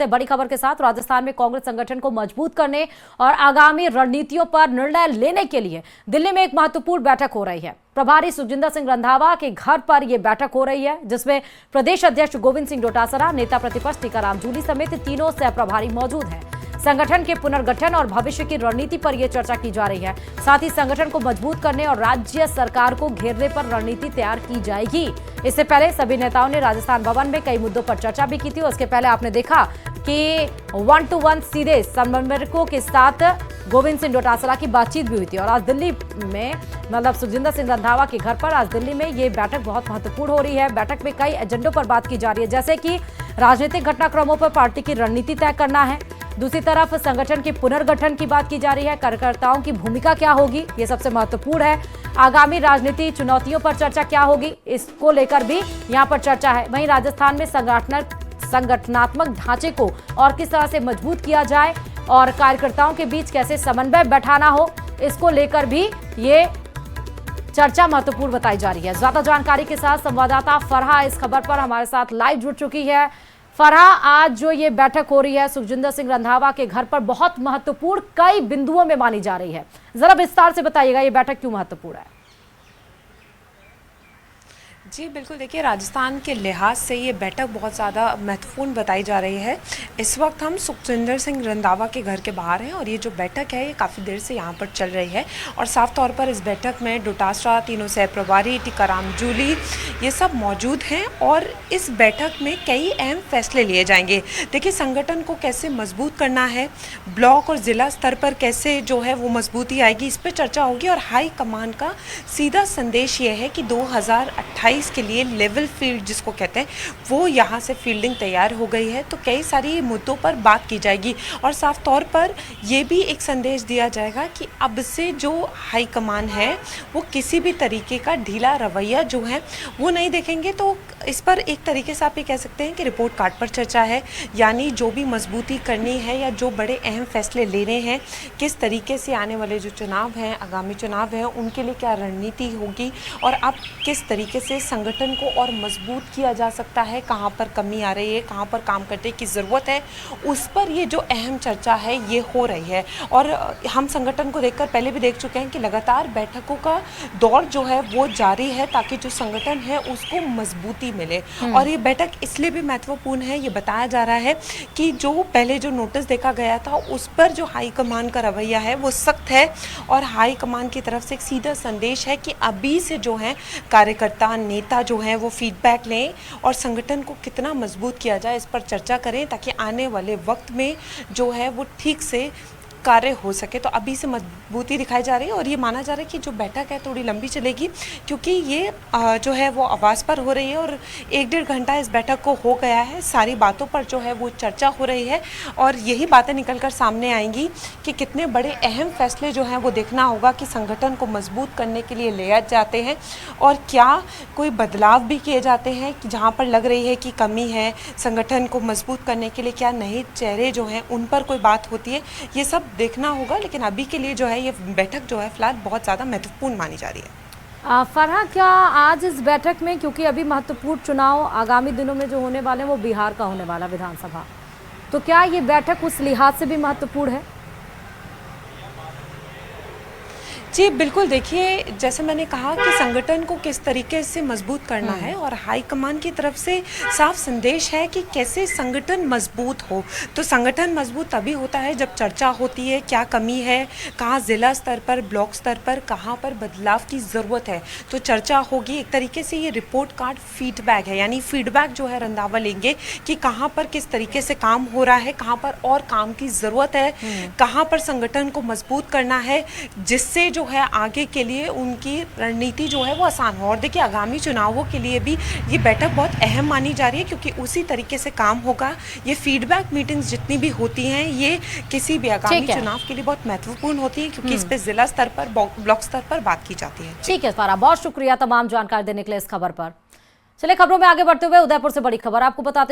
बड़ी खबर के साथ राजस्थान में कांग्रेस संगठन को मजबूत करने और आगामी रणनीतियों पर निर्णय लेने के लिए दिल्ली में एक महत्वपूर्ण बैठक हो रही है। प्रभारी सुखजिंदर सिंह रंधावा के घर पर यह बैठक हो रही है, जिसमें प्रदेश अध्यक्ष गोविंद सिंह डोटासरा, नेता प्रतिपक्ष टीकाराम जूली समेत तीनों सह प्रभारी मौजूद हैं। संगठन के पुनर्गठन और भविष्य की रणनीति पर यह चर्चा की जा रही है। साथ ही संगठन को मजबूत करने और राज्य सरकार को घेरने पर रणनीति तैयार की जाएगी। इससे पहले सभी नेताओं ने राजस्थान भवन में कई मुद्दों पर चर्चा भी की थी। उसके पहले आपने देखा कि 1-to-1 सीधे समन्वयकों के साथ गोविंद सिंह डोटासरा की बातचीत भी हुई थी। और आज दिल्ली में सुखजिंदर सिंह रंधावा के घर पर आज दिल्ली में ये बैठक बहुत महत्वपूर्ण हो रही है। बैठक में कई एजेंडों पर बात की जा रही है, जैसे कि राजनीतिक घटनाक्रमों पर पार्टी की रणनीति तय करना है। दूसरी तरफ संगठन के पुनर्गठन की बात की जा रही है। कार्यकर्ताओं की भूमिका क्या होगी, ये सबसे महत्वपूर्ण है। आगामी राजनीति चुनौतियों पर चर्चा क्या होगी, इसको लेकर भी यहाँ पर चर्चा है। वहीं राजस्थान में संगठनात्मक ढांचे को और किस तरह से मजबूत किया जाए और कार्यकर्ताओं के बीच कैसे समन्वय बैठाना हो, इसको लेकर भी ये चर्चा महत्वपूर्ण बताई जा रही है। ज्यादा जानकारी के साथ संवाददाता फरहा इस खबर पर हमारे साथ लाइव जुड़ चुकी है। फरहा, आज जो ये बैठक हो रही है सुखजिंदर सिंह रंधावा के घर पर बहुत महत्वपूर्ण कई बिंदुओं में मानी जा रही है, जरा विस्तार से बताइएगा ये बैठक क्यों महत्वपूर्ण है। जी बिल्कुल, देखिए राजस्थान के लिहाज से ये बैठक बहुत ज़्यादा महत्वपूर्ण बताई जा रही है। इस वक्त हम सुखजिंदर सिंह रंधावा के घर के बाहर हैं और ये जो बैठक है ये काफ़ी देर से यहाँ पर चल रही है और साफ तौर पर इस बैठक में डोटासरा, तीनों सह प्रभारी, टीकाराम जूली, ये सब मौजूद हैं और इस बैठक में कई अहम फैसले लिए जाएंगे। देखिए संगठन को कैसे मजबूत करना है, ब्लॉक और ज़िला स्तर पर कैसे जो है वो मजबूती आएगी, इस पर चर्चा होगी। और हाई कमान का सीधा संदेश ये है कि 2028 के लिए लेवल फील्ड जिसको कहते हैं वो यहाँ से फील्डिंग तैयार हो गई है। तो कई सारी मुद्दों पर बात की जाएगी और साफ तौर पर ये भी एक संदेश दिया जाएगा कि अब से जो हाई कमान है वो किसी भी तरीके का ढीला रवैया जो है वो नहीं देखेंगे। तो इस पर एक तरीके से आप ये कह सकते हैं कि रिपोर्ट कार्ड पर चर्चा है, यानी जो भी मजबूती करनी है या जो बड़े अहम फैसले लेने हैं, किस तरीके से आने वाले जो चुनाव हैं, आगामी चुनाव हैं, उनके लिए क्या रणनीति होगी और अब किस तरीके से संगठन को और मजबूत किया जा सकता है, कहाँ पर कमी आ रही है, कहाँ पर काम करने की ज़रूरत है, उस पर ये जो अहम चर्चा है ये हो रही है। और हम संगठन को देखकर पहले भी देख चुके हैं कि लगातार बैठकों का दौर जो है वो जारी है ताकि जो संगठन है उसको मजबूती मिले। और ये बैठक इसलिए भी महत्वपूर्ण है, ये बताया जा रहा है कि जो पहले जो नोटिस देखा गया था उस पर जो हाईकमान का रवैया है वो सख्त है और हाईकमान की तरफ से एक सीधा संदेश है कि अभी से जो है कार्यकर्ता, नेता जो है वो फीडबैक लें और संगठन को कितना मजबूत किया जाए इस पर चर्चा करें ताकि आने वाले वक्त में जो है वो ठीक से कार्य हो सके। तो अभी से मजबूती दिखाई जा रही है और ये माना जा रहा है कि जो बैठक है थोड़ी लंबी चलेगी क्योंकि ये जो है वो आवाज़ पर हो रही है और 1-1.5 घंटा इस बैठक को हो गया है। सारी बातों पर जो है वो चर्चा हो रही है और यही बातें निकल कर सामने आएंगी कि कितने बड़े अहम फैसले जो हैं वो देखना होगा कि संगठन को मजबूत करने के लिए लिए जाते हैं और क्या कोई बदलाव भी किए जाते हैं कि जहाँ पर लग रही है कि कमी है, संगठन को मजबूत करने के लिए क्या नए चेहरे जो हैं उन पर कोई बात होती है, ये सब देखना होगा। लेकिन अभी के लिए जो है ये बैठक जो है फिलहाल बहुत ज़्यादा महत्वपूर्ण मानी जा रही है। फरहा, क्या आज इस बैठक में, क्योंकि अभी महत्वपूर्ण चुनाव आगामी दिनों में जो होने वाले हैं वो बिहार का होने वाला विधानसभा, तो क्या ये बैठक उस लिहाज से भी महत्वपूर्ण है? जी बिल्कुल, देखिए जैसे मैंने कहा कि संगठन को किस तरीके से मजबूत करना है और हाईकमान की तरफ से साफ संदेश है कि कैसे संगठन मजबूत हो। तो संगठन मजबूत तभी होता है जब चर्चा होती है क्या कमी है, कहाँ ज़िला स्तर पर, ब्लॉक स्तर पर कहाँ पर बदलाव की ज़रूरत है। तो चर्चा होगी। एक तरीके से ये रिपोर्ट कार्ड फीडबैक है, यानी फीडबैक जो है रंधावा लेंगे कि कहाँ पर किस तरीके से काम हो रहा है, कहाँ पर और काम की ज़रूरत है, कहाँ पर संगठन को मजबूत करना है जिससे जो है आगे के लिए उनकी रणनीति जो है वो आसान हो। और देखिए आगामी चुनावों के लिए भी ये बैठक बहुत अहम मानी जा रही है क्योंकि उसी तरीके से काम होगा। ये फीडबैक मीटिंग्स जितनी भी होती हैं ये किसी भी आगामी चुनाव के लिए बहुत महत्वपूर्ण होती है क्योंकि इस पे जिला स्तर पर, ब्लॉक स्तर पर बात की जाती है। ठीक है फरहा, बहुत शुक्रिया तमाम जानकारी देने के लिए इस खबर पर। चलिए खबरों में आगे बढ़ते हुए उदयपुर से बड़ी खबर आपको बताते